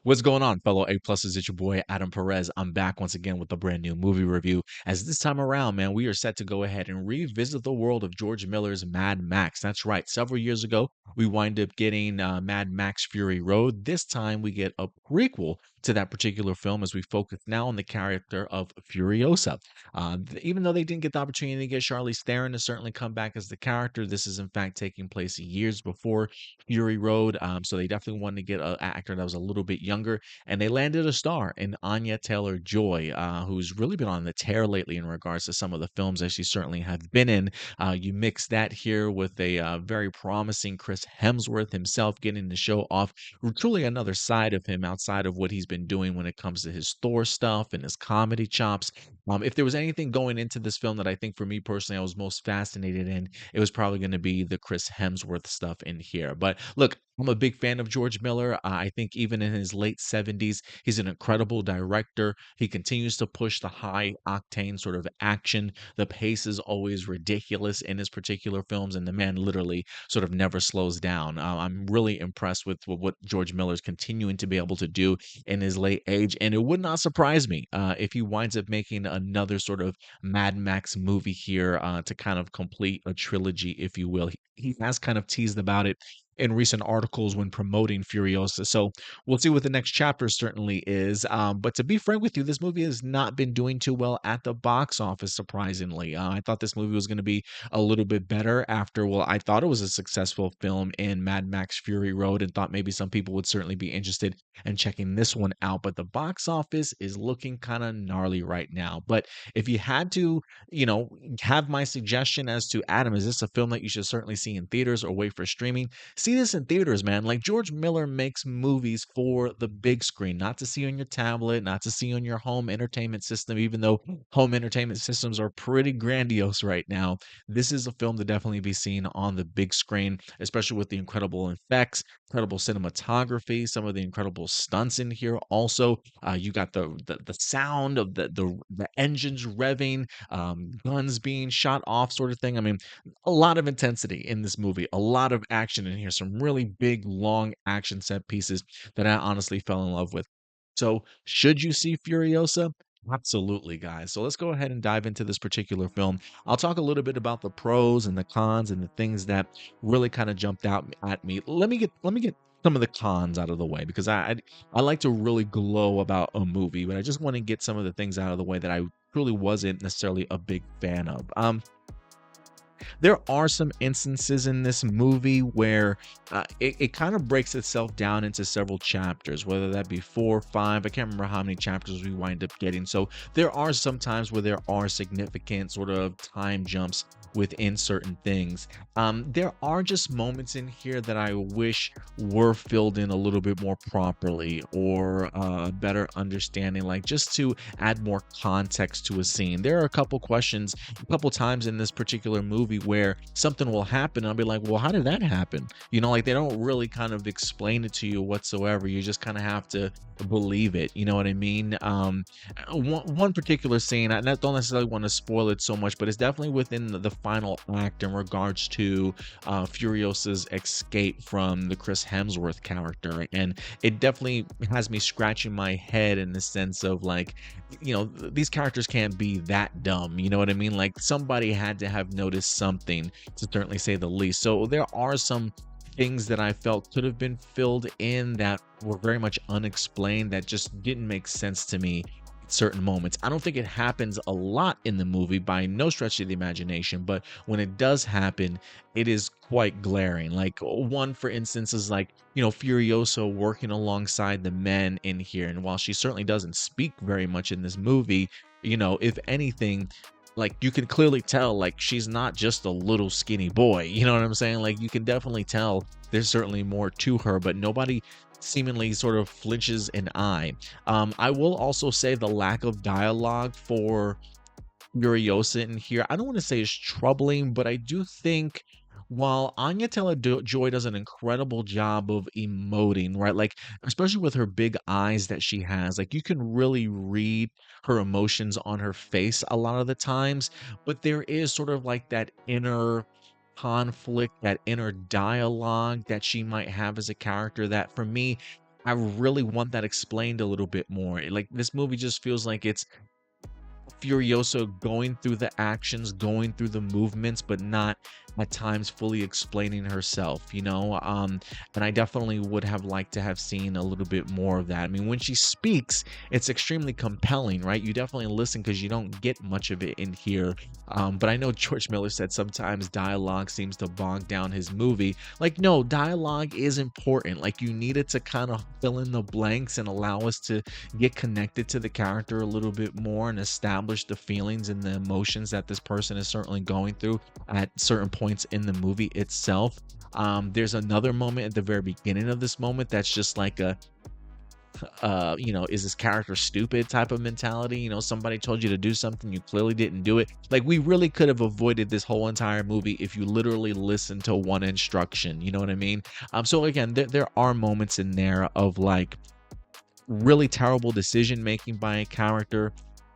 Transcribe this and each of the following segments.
What's going on, fellow A pluses? It's your boy Adam Perez. I'm back once again with a brand new movie review. As this time around, man, we are set to go ahead and revisit the world of George Miller's Mad Max. That's right. Several years ago, we wind up getting Mad Max Fury Road. This time, we get a prequel to that particular film as we focus now on the character of Furiosa. Even though they didn't get the opportunity to get Charlize Theron to certainly come back as the character, this is in fact taking place years before Fury Road. So they definitely wanted to get an actor that was a little bit younger, and they landed a star in Anya Taylor-Joy, who's really been on the tear lately in regards to some of the films that she certainly has been in. You mix that here with a very promising Chris Hemsworth himself getting to show off truly another side of him outside of what he's been doing when it comes to his Thor stuff and his comedy chops. If there was anything going into this film that I think for me personally I was most fascinated in, it was probably going to be the Chris Hemsworth stuff in here. But look, I'm a big fan of George Miller. I think even in his late 70s, he's an incredible director. He continues to push the high octane sort of action. The pace is always ridiculous in his particular films, and the man literally sort of never slows down. I'm really impressed with what George Miller's continuing to be able to do in his late age, and it would not surprise me if he winds up making another sort of Mad Max movie here to kind of complete a trilogy, if you will. He has kind of teased about it in recent articles when promoting Furiosa. So we'll see what the next chapter certainly is. But to be frank with you, this movie has not been doing too well at the box office, surprisingly. I thought this movie was going to be a little bit better after, well, I thought it was a successful film in Mad Max Fury Road and thought maybe some people would certainly be interested in checking this one out. But the box office is looking kind of gnarly right now. But if you had to, you know, have my suggestion as to Adam, is this a film that you should certainly see in theaters or wait for streaming? See this in theaters, man. Like George Miller makes movies for the big screen, not to see on your tablet, not to see on your home entertainment system, even though home entertainment systems are pretty grandiose right now. This is a film to definitely be seen on the big screen, especially with the incredible effects, incredible cinematography, some of the incredible stunts in here. Also, you got the sound of the engines revving, guns being shot off, sort of thing. I mean, a lot of intensity in this movie, a lot of action in here, some really big, long action set pieces that I honestly fell in love with. So, should you see Furiosa? Absolutely, guys. So let's go ahead and dive into this particular film. I'll talk a little bit about the pros and the cons and the things that really kind of jumped out at me. Let me get some of the cons out of the way because I like to really glow about a movie, but I just want to get some of the things out of the way that I truly wasn't necessarily a big fan of. There are some instances in this movie where it kind of breaks itself down into several chapters, whether that be 4 or 5. I can't remember how many chapters we wind up getting. So there are some times where there are significant sort of time jumps within certain things. There are just moments in here that I wish were filled in a little bit more properly or better understanding, like just to add more context to a scene. There are a couple questions, a couple times in this particular movie where something will happen and I'll be like, well, how did that happen? You know, like they don't really kind of explain it to you whatsoever. You just kind of have to believe it. You know what I mean? One particular scene, I don't necessarily want to spoil it so much, but it's definitely within the final act in regards to Furiosa's escape from the Chris Hemsworth character. And it definitely has me scratching my head in the sense of like, you know, these characters can't be that dumb. You know what I mean? Like somebody had to have noticed something, to certainly say the least. So there are some things that I felt could have been filled in that were very much unexplained that just didn't make sense to me at certain moments. I don't think it happens a lot in the movie by no stretch of the imagination, but when it does happen, it is quite glaring. Like one, for instance, is like, you know, Furiosa working alongside the men in here. And while she certainly doesn't speak very much in this movie, you know, if anything, like you can clearly tell like she's not just a little skinny boy, you know what I'm saying? Like you can definitely tell there's certainly more to her, but nobody seemingly sort of flinches an eye. I will also say the lack of dialogue for Furiosa in here, I don't want to say is troubling, but I do think while Anya Taylor-Joy does an incredible job of emoting, right? Like, especially with her big eyes that she has, like you can really read her emotions on her face a lot of the times, but there is sort of like that inner conflict, that inner dialogue that she might have as a character that for me I really want that explained a little bit more. Like this movie just feels like it's Furiosa going through the actions, going through the movements, but not at times fully explaining herself, you know? And I definitely would have liked to have seen a little bit more of that. I mean, when she speaks, it's extremely compelling, right? You definitely listen because you don't get much of it in here. But I know George Miller said sometimes dialogue seems to bog down his movie. Like, no, dialogue is important. Like, you needed to kind of fill in the blanks and allow us to get connected to the character a little bit more and establish the feelings and the emotions that this person is certainly going through at certain points in the movie itself. There's another moment at the very beginning of this moment that's just like a you know, is this character stupid type of mentality. You know, somebody told you to do something, you clearly didn't do it. Like, we really could have avoided this whole entire movie if you literally listened to one instruction, you know what I mean? So again, there are moments in there of like really terrible decision making by a character,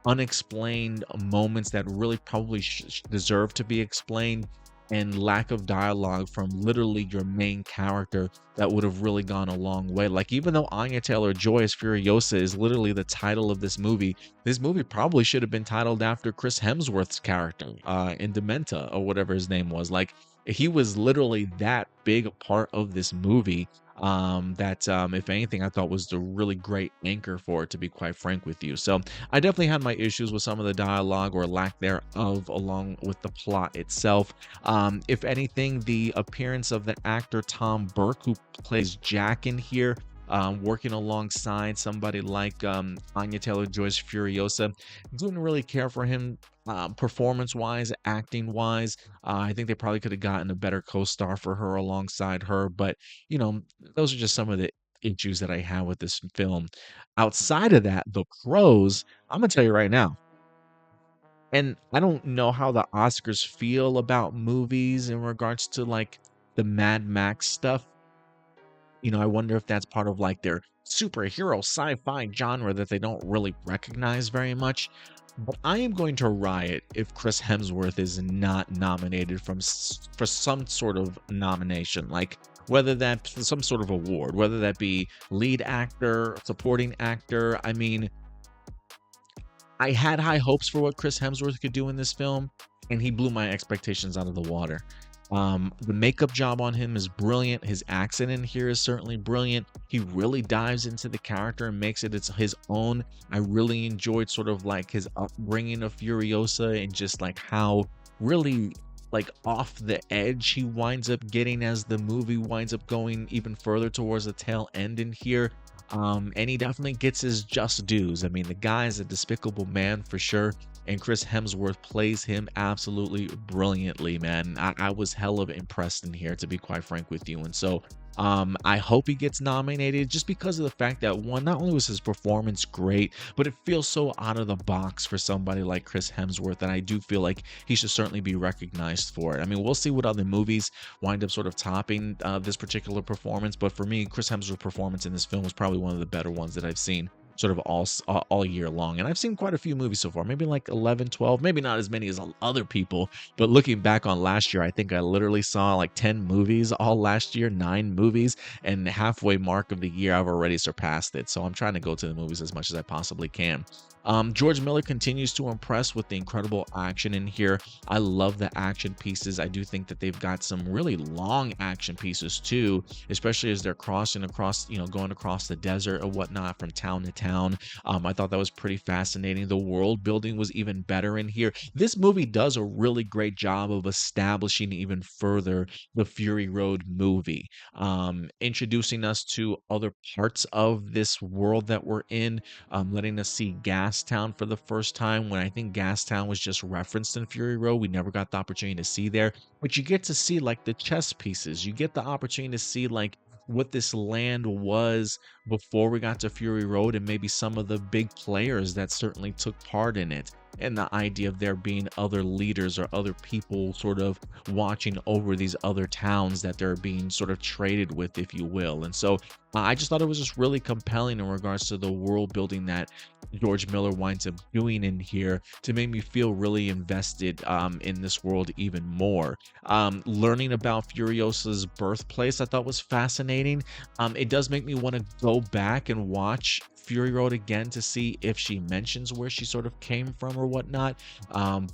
unexplained moments that really probably deserve to be explained, and lack of dialogue from literally your main character that would have really gone a long way. Like, even though Anya Taylor-Joy as Furiosa is literally the title of this movie probably should have been titled after Chris Hemsworth's character in Dementa or whatever his name was. Like, he was literally that big a part of this movie that if anything I thought was the really great anchor for it, to be quite frank with you. So I definitely had my issues with some of the dialogue or lack thereof along with the plot itself. If anything, the appearance of the actor Tom Burke, who plays Jack in here, working alongside somebody like Anya Taylor-Joy's Furiosa, didn't really care for him performance-wise, acting-wise. I think they probably could have gotten a better co-star for her alongside her, but you know, those are just some of the issues that I have with this film. Outside of that, the pros, I'm gonna tell you right now, and I don't know how the Oscars feel about movies in regards to like the Mad Max stuff. You know, I wonder if that's part of like their superhero sci-fi genre that they don't really recognize very much. But I am going to riot if Chris Hemsworth is not nominated for some sort of nomination, like whether that's some sort of award, whether that be lead actor, supporting actor. I mean, I had high hopes for what Chris Hemsworth could do in this film, and he blew my expectations out of the water. The makeup job on him is brilliant. His accent in here is certainly brilliant. He really dives into the character and makes it his own. I really enjoyed sort of like his upbringing of Furiosa and just like how really like off the edge he winds up getting as the movie winds up going even further towards the tail end in here. And he definitely gets his just dues. I mean, the guy is a despicable man for sure, and Chris Hemsworth plays him absolutely brilliantly, man. I was hella impressed in here, to be quite frank with you. And so I hope he gets nominated just because of the fact that one, not only was his performance great, but it feels so out of the box for somebody like Chris Hemsworth that I do feel like he should certainly be recognized for it. I mean, we'll see what other movies wind up sort of topping this particular performance, but for me, Chris Hemsworth's performance in this film was probably one of the better ones that I've seen sort of all year long. And I've seen quite a few movies so far, maybe like 11, 12, maybe not as many as other people, but looking back on last year, I think I literally saw like 10 movies all last year, 9 movies, and the halfway mark of the year I've already surpassed it. So I'm trying to go to the movies as much as I possibly can. George Miller continues to impress with the incredible action in here. I love the action pieces. I do think that they've got some really long action pieces too, especially as they're crossing across, you know, going across the desert or whatnot from town to town. I thought that was pretty fascinating. The world building was even better in here. This movie does a really great job of establishing even further the Fury Road movie, introducing us to other parts of this world that we're in, letting us see Gastown for the first time, when I think Gastown was just referenced in Fury Road. We never got the opportunity to see there, but you get to see like the chess pieces. You get the opportunity to see like what this land was before we got to Fury Road, and maybe some of the big players that certainly took part in it, and the idea of there being other leaders or other people sort of watching over these other towns that they're being sort of traded with, if you will. And so I just thought it was just really compelling in regards to the world building that George Miller winds up doing in here to make me feel really invested in this world even more. Learning about Furiosa's birthplace I thought was fascinating. It does make me want to go go back and watch Fury Road again to see if she mentions where she sort of came from or whatnot.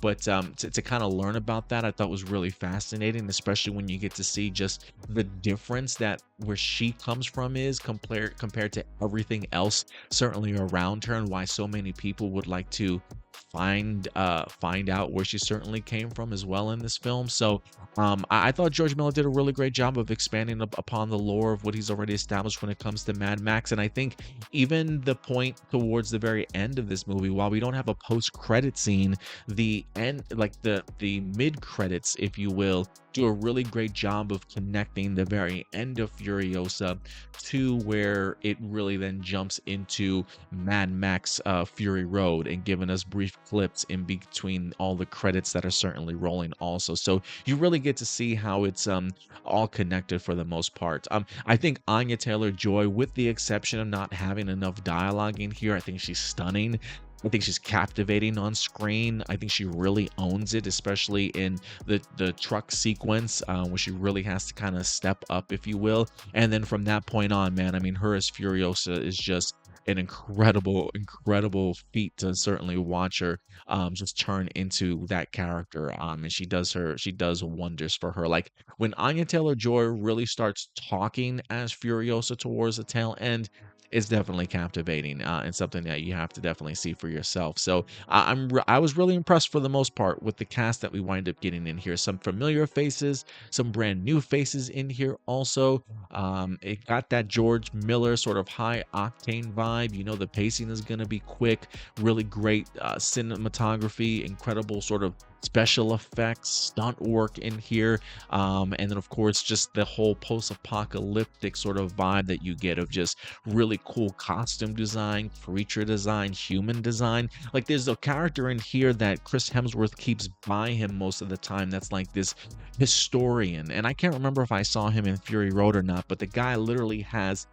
But to kind of learn about that, I thought was really fascinating, especially when you get to see just the difference that where she comes from is compared to everything else certainly around her, and why so many people would like to find out where she certainly came from as well in this film. So I thought George Miller did a really great job of expanding upon the lore of what he's already established when it comes to Mad Max. And I think even the point towards the very end of this movie, while we don't have a post-credit scene, the end, like the mid-credits, if you will, do a really great job of connecting the very end of Furiosa to where it really then jumps into Mad Max Fury Road, and giving us brief clips in between all the credits that are certainly rolling also. So you really get to see how it's all connected for the most part. I think Anya Taylor-Joy, with the exception of not having enough dialogue in here, I think she's stunning. I think she's captivating on screen. I think she really owns it, especially in the truck sequence, where she really has to kind of step up, if you will. And then from that point on, man, I mean, her as Furiosa is just an incredible feat to certainly watch her just turn into that character. And she does wonders for her. Like when Anya Taylor-Joy really starts talking as Furiosa towards the tail end, it's definitely captivating, and something that you have to definitely see for yourself. So I was really impressed for the most part with the cast that we wind up getting in here. Some familiar faces, some brand new faces in here also. It got that George Miller sort of high octane vibe. You know, the pacing is going to be quick, really great cinematography, incredible sort of special effects, stunt work in here. And then, of course, just the whole post-apocalyptic sort of vibe that you get of just really cool costume design, creature design, human design. Like there's a character in here that Chris Hemsworth keeps by him most of the time that's like this historian. And I can't remember if I saw him in Fury Road or not, but the guy literally has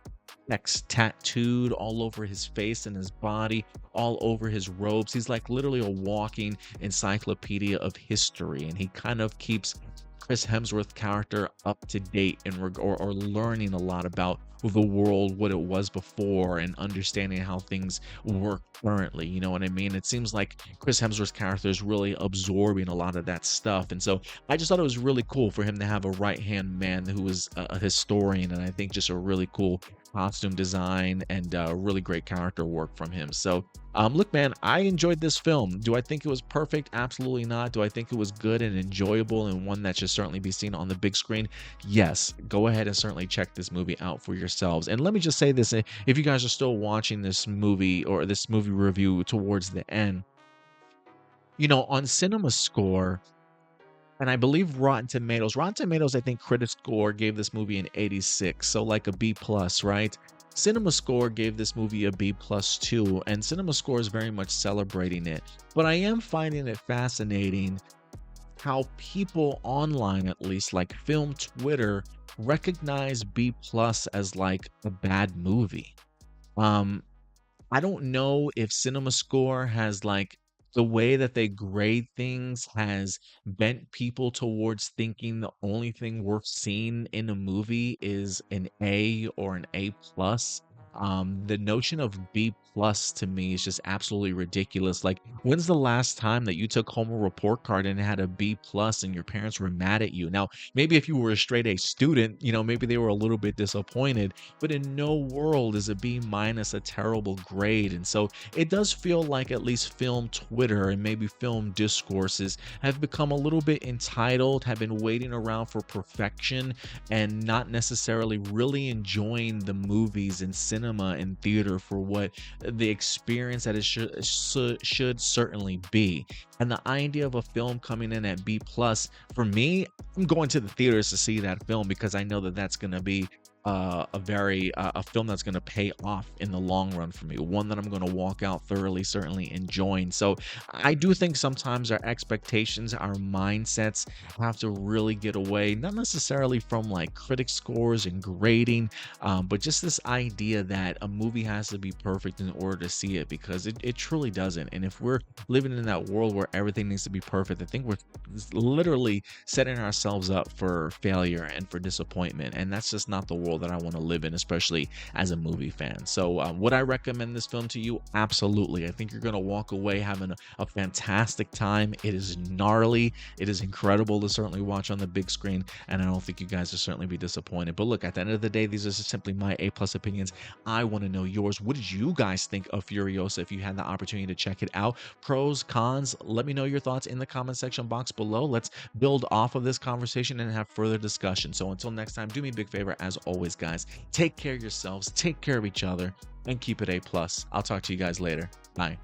X tattooed all over his face and his body, all over his robes. He's like literally a walking encyclopedia of history, and he kind of keeps Chris Hemsworth character up to date or learning a lot about the world, what it was before, and understanding how things work currently. You know what I mean? It seems like Chris Hemsworth's character is really absorbing a lot of that stuff. And so I just thought it was really cool for him to have a right-hand man who was a historian, and I think just a really cool costume design and really great character work from him. So look, man, I enjoyed this film. Do I think it was perfect? Absolutely not. Do I think it was good and enjoyable and one that should certainly be seen on the big screen? Yes. Go ahead and certainly check this movie out for yourselves. And let me just say this, if you guys are still watching this movie or this movie review towards the end, you know, on Cinema Score, and I believe Rotten Tomatoes, I think critic score gave this movie an 86, so like a B plus, right? Cinema Score gave this movie a B plus too, and Cinema Score is very much celebrating it. But I am finding it fascinating how people online, at least like film Twitter, recognize B plus as like a bad movie. Um, I don't know if Cinema Score has like the way that they grade things has bent people towards thinking the only thing worth seeing in a movie is an A or an A plus. The notion of B plus to me is just absolutely ridiculous. Like, when's the last time that you took home a report card and it had a B plus and your parents were mad at you? Now, maybe if you were a straight A student, you know, maybe they were a little bit disappointed, but in no world is a B minus a terrible grade. And so it does feel like at least film Twitter and maybe film discourses have become a little bit entitled, have been waiting around for perfection and not necessarily really enjoying the movies and cinema and theater for what the experience that it should certainly be. And the idea of a film coming in at B plus, for me, I'm going to the theaters to see that film because I know that that's going to be a film that's going to pay off in the long run for me, one that I'm going to walk out thoroughly certainly enjoying. So I do think sometimes our expectations, our mindsets have to really get away, not necessarily from like critic scores and grading, but just this idea that a movie has to be perfect in order to see it, because it truly doesn't. And if we're living in that world where everything needs to be perfect, I think we're literally setting ourselves up for failure and for disappointment, and that's just not the world world that I want to live in, especially as a movie fan. So would I recommend this film to you? Absolutely. I think you're going to walk away having a fantastic time. It is gnarly. It is incredible to certainly watch on the big screen, and I don't think you guys will certainly be disappointed. But look, at the end of the day, these are just simply my A plus opinions. I want to know yours. What did you guys think of Furiosa if you had the opportunity to check it out? Pros, cons, let me know your thoughts in the comment section box below. Let's build off of this conversation and have further discussion. So until next time, do me a big favor, as always, guys. Take care of yourselves, take care of each other, and keep it A plus. I'll talk to you guys later. Bye.